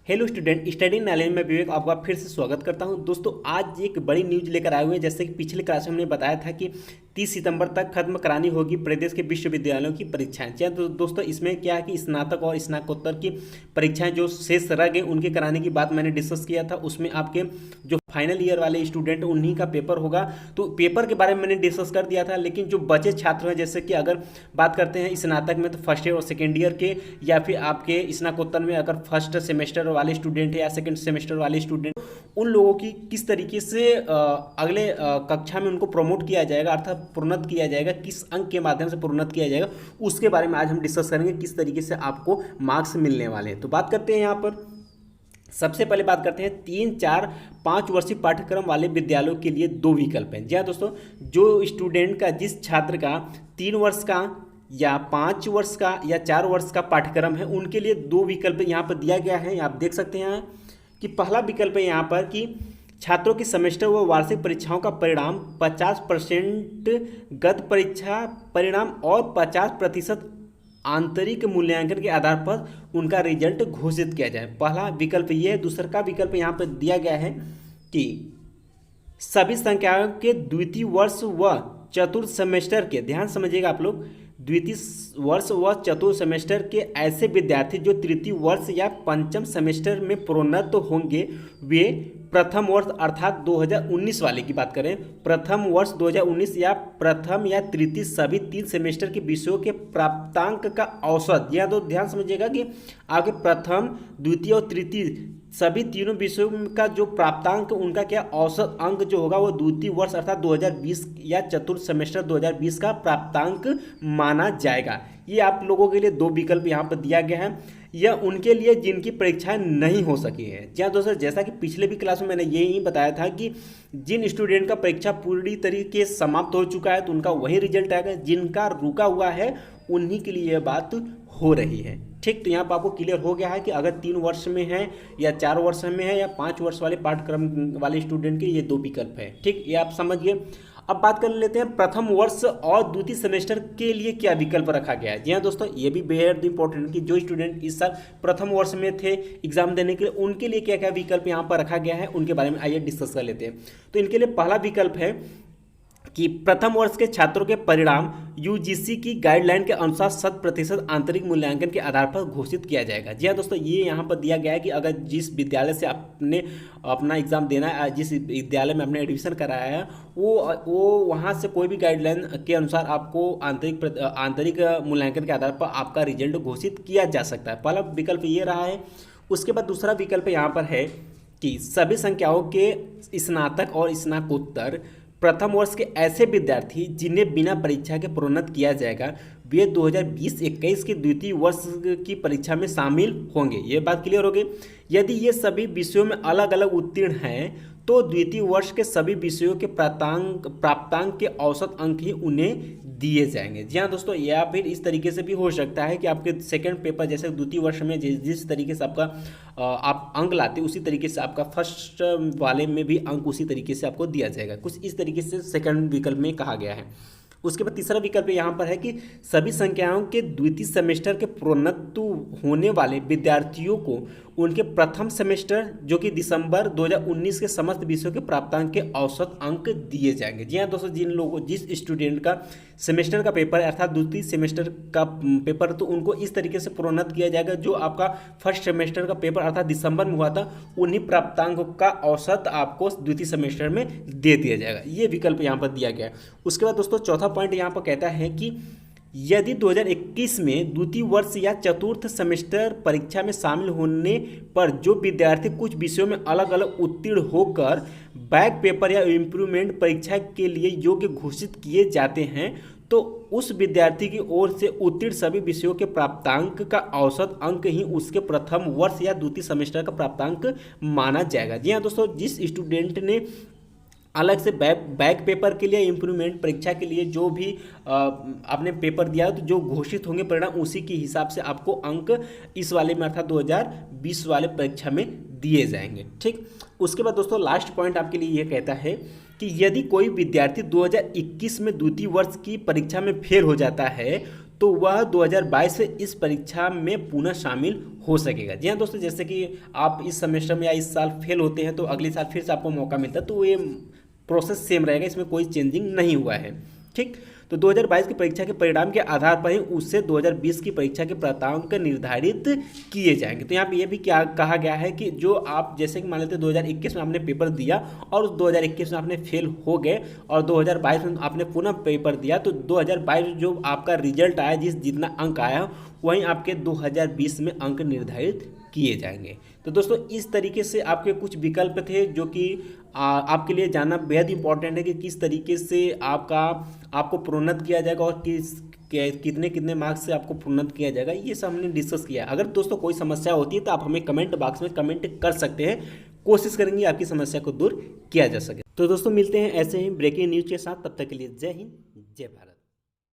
Hello student, study knowledge में विवेक आपका फिर से स्वागत करता हूं। दोस्तों आज एक बड़ी न्यूज लेकर आए हुए हैं। जैसे कि पिछले क्लास में हमने बताया था कि 30 सितंबर तक खत्म करानी होगी प्रदेश के विश्वविद्यालयों की परीक्षाएं। तो दोस्तों इसमें क्या है कि स्नातक और स्नातकोत्तर की परीक्षाएं जो शेष रह गई उनके कराने की बात मैंने डिस्कस किया था। उसमें आपके जो फाइनल ईयर वाले स्टूडेंट उन्हीं का पेपर होगा। तो पेपर के बारे में मैंने डिस्कस कर दिया था, लेकिन जो बचे छात्र हैं जैसे कि अगर बात करते हैं स्नातक में तो फर्स्ट ईयर और सेकेंड ईयर के, या फिर आपके स्नातकोत्तर में अगर फर्स्ट सेमेस्टर वाले स्टूडेंट है या सेकंड सेमेस्टर वाले स्टूडेंट, उन लोगों की किस तरीके से अगले कक्षा में उनको प्रमोट किया जाएगा, अर्थात प्रोन्नत किया जाएगा, किस अंक के माध्यम से प्रोन्नत किया जाएगा, उसके बारे में आज हम डिस्कस करेंगे किस तरीके से आपको मार्क्स मिलने वाले हैं। तो बात करते हैं यहाँ पर सबसे पहले बात करते हैं 3, 4, 5 वर्षीय पाठ्यक्रम वाले विद्यालयों के लिए दो विकल्प हैं। जी हाँ दोस्तों, जो स्टूडेंट का, जिस छात्र का 3 वर्ष का या 5 वर्ष का या 4 वर्ष का पाठ्यक्रम है, उनके लिए दो विकल्प यहाँ पर दिया गया है। आप देख सकते हैं कि पहला विकल्प है यहाँ पर कि छात्रों की सेमेस्टर व वार्षिक परीक्षाओं का परिणाम 50% गत परीक्षा परिणाम और 50% आंतरिक मूल्यांकन के आधार पर उनका रिजल्ट घोषित किया जाए। पहला विकल्प ये है। दूसरा का विकल्प यहाँ पर दिया गया है कि सभी संकायों के द्वितीय वर्ष व चतुर्थ सेमेस्टर के, ध्यान समझिएगा आप लोग, द्वितीय वर्ष व चतुर्थ सेमेस्टर के ऐसे विद्यार्थी जो तृतीय वर्ष या पंचम सेमेस्टर में प्रोन्नत होंगे, वे प्रथम वर्ष अर्थात 2019 वाले की बात करें, प्रथम वर्ष 2019 या प्रथम या तृतीय सभी 3 सेमेस्टर के विषयों के प्राप्तांक का औसत, या तो ध्यान समझिएगा कि आपके प्रथम, द्वितीय और तृतीय सभी तीनों विषयों का जो प्राप्तांक, उनका क्या औसत अंक जो होगा वो द्वितीय वर्ष अर्थात 2020 या चतुर्थ सेमेस्टर 2020 का प्राप्तांक माना जाएगा। ये आप लोगों के लिए दो विकल्प यहाँ पर दिया गया है। यह उनके लिए जिनकी परीक्षाएं नहीं हो सकी है। जी हाँ दोस्तों, जैसा कि पिछले भी क्लास में मैंने यही बताया था कि जिन स्टूडेंट का परीक्षा पूरी तरीके से समाप्त हो चुका है तो उनका वही रिजल्ट आएगा, जिनका रुका हुआ है उन्हीं के लिए यह बात हो रही है। ठीक, तो यहाँ पर आपको क्लियर हो गया है कि अगर 3 वर्ष में है या 4 वर्ष में है या 5 वर्ष वाले पाठ्यक्रम वाले स्टूडेंट के ये दो विकल्प है। ठीक, ये आप समझिए। अब बात कर लेते हैं प्रथम वर्ष और द्वितीय सेमेस्टर के लिए क्या विकल्प रखा गया है। जी हाँ दोस्तों, ये भी बेहद इंपॉर्टेंट कि जो स्टूडेंट इस साल प्रथम वर्ष में थे एग्जाम देने के लिए, उनके लिए क्या क्या विकल्प यहाँ पर रखा गया है, उनके बारे में आइए डिस्कस कर लेते हैं। तो इनके लिए पहला विकल्प है कि प्रथम वर्ष के छात्रों के परिणाम यूजीसी की गाइडलाइन के अनुसार 100% आंतरिक मूल्यांकन के आधार पर घोषित किया जाएगा। जी हाँ दोस्तों, ये यहाँ पर दिया गया है कि अगर जिस विद्यालय से आपने अपना एग्जाम देना है, जिस विद्यालय में आपने एडमिशन कराया है, वो वहाँ से कोई भी गाइडलाइन के अनुसार आपको आंतरिक मूल्यांकन के आधार पर आपका रिजल्ट घोषित किया जा सकता है। पहला विकल्प ये रहा है। उसके बाद दूसरा विकल्प यहाँ पर है कि सभी संकायों के स्नातक और स्नातकोत्तर प्रथम वर्ष के ऐसे विद्यार्थी जिन्हें बिना परीक्षा के प्रोन्नत किया जाएगा, वे 2020-21 के द्वितीय वर्ष की परीक्षा में शामिल होंगे। ये बात क्लियर हो गई। यदि ये सभी विषयों में अलग अलग उत्तीर्ण हैं तो द्वितीय वर्ष के सभी विषयों के प्राप्तांक के औसत अंक ही उन्हें दिए जाएंगे। जी हाँ दोस्तों, या फिर इस तरीके से भी हो सकता है कि आपके सेकंड पेपर जैसे द्वितीय वर्ष में जिस तरीके से आपका आप अंक लाते उसी तरीके से आपका फर्स्ट वाले में भी अंक उसी तरीके से आपको दिया जाएगा। कुछ इस तरीके से सेकंड विकल्प में कहा गया है। उसके बाद तीसरा विकल्प यहाँ पर है कि सभी संकायों के द्वितीय सेमेस्टर के प्रोन्नत होने वाले विद्यार्थियों को उनके प्रथम सेमेस्टर जो कि दिसंबर 2019 के समस्त विषयों के प्राप्तांक के औसत अंक दिए जाएंगे। जी हाँ दोस्तों, जिस स्टूडेंट का सेमेस्टर का पेपर अर्थात द्वितीय सेमेस्टर का पेपर, तो उनको इस तरीके से प्रोन्नत किया जाएगा जो आपका फर्स्ट सेमेस्टर का पेपर अर्थात दिसंबर में हुआ था, उन्हीं प्राप्तांक का औसत आपको द्वितीय सेमेस्टर में दे दिया जाएगा। ये विकल्प यहाँ पर दिया गया है। उसके बाद दोस्तों चौथा पॉइंट यहाँ पर कहता है कि यदि 2021 में द्वितीय वर्ष या चतुर्थ सेमेस्टर परीक्षा में शामिल होने पर जो विद्यार्थी कुछ विषयों में अलग अलग उत्तीर्ण होकर बैक पेपर या इम्प्रूवमेंट परीक्षा के लिए योग्य घोषित किए जाते हैं, तो उस विद्यार्थी की ओर से उत्तीर्ण सभी विषयों के प्राप्तांक का औसत अंक ही उसके प्रथम वर्ष या द्वितीय सेमेस्टर का प्राप्तांक माना जाएगा। जी हाँ दोस्तों, जिस स्टूडेंट ने अलग से बैक पेपर के लिए इम्प्रूवमेंट परीक्षा के लिए जो भी आपने पेपर दिया तो जो घोषित होंगे परिणाम उसी के हिसाब से आपको अंक इस वाले में अर्थात 2020 वाले परीक्षा में दिए जाएंगे। ठीक, उसके बाद दोस्तों लास्ट पॉइंट आपके लिए ये कहता है कि यदि कोई विद्यार्थी 2021 में द्वितीय वर्ष की परीक्षा में फेल हो जाता है तो वह 2022 से इस परीक्षा में पुनः शामिल हो सकेगा। जी हाँ दोस्तों, जैसे कि आप इस सेमेस्टर में या इस साल फेल होते हैं तो अगले साल फिर से आपको मौका मिलता है, तो ये प्रोसेस सेम रहेगा, इसमें कोई चेंजिंग नहीं हुआ है। ठीक, तो 2022 की परीक्षा के परिणाम के आधार पर ही उससे 2020 की परीक्षा के प्राप्तांक निर्धारित किए जाएंगे। तो यहाँ पे ये भी क्या कहा गया है कि जो आप जैसे कि मान लेते 2021 में आपने पेपर दिया और उस 2021 में आपने फेल हो गए और 2022 में आपने पुनः पेपर दिया, तो 2022 जो आपका रिजल्ट आया, जितना अंक आया, वहीं आपके 2020 में अंक निर्धारित किए जाएंगे। तो दोस्तों इस तरीके से आपके कुछ विकल्प थे जो कि आपके लिए जानना बेहद इंपॉर्टेंट है कि किस तरीके से आपको प्रोन्नत किया जाएगा और कितने कितने मार्क्स से आपको प्रोन्नत किया जाएगा, ये सब हमने डिस्कस किया। अगर दोस्तों कोई समस्या होती है तो आप हमें कमेंट बॉक्स में कमेंट कर सकते हैं, कोशिश करेंगे आपकी समस्या को दूर किया जा सके। तो दोस्तों मिलते हैं ऐसे ही ब्रेकिंग न्यूज के साथ, तब तक के लिए जय हिंद जय भारत।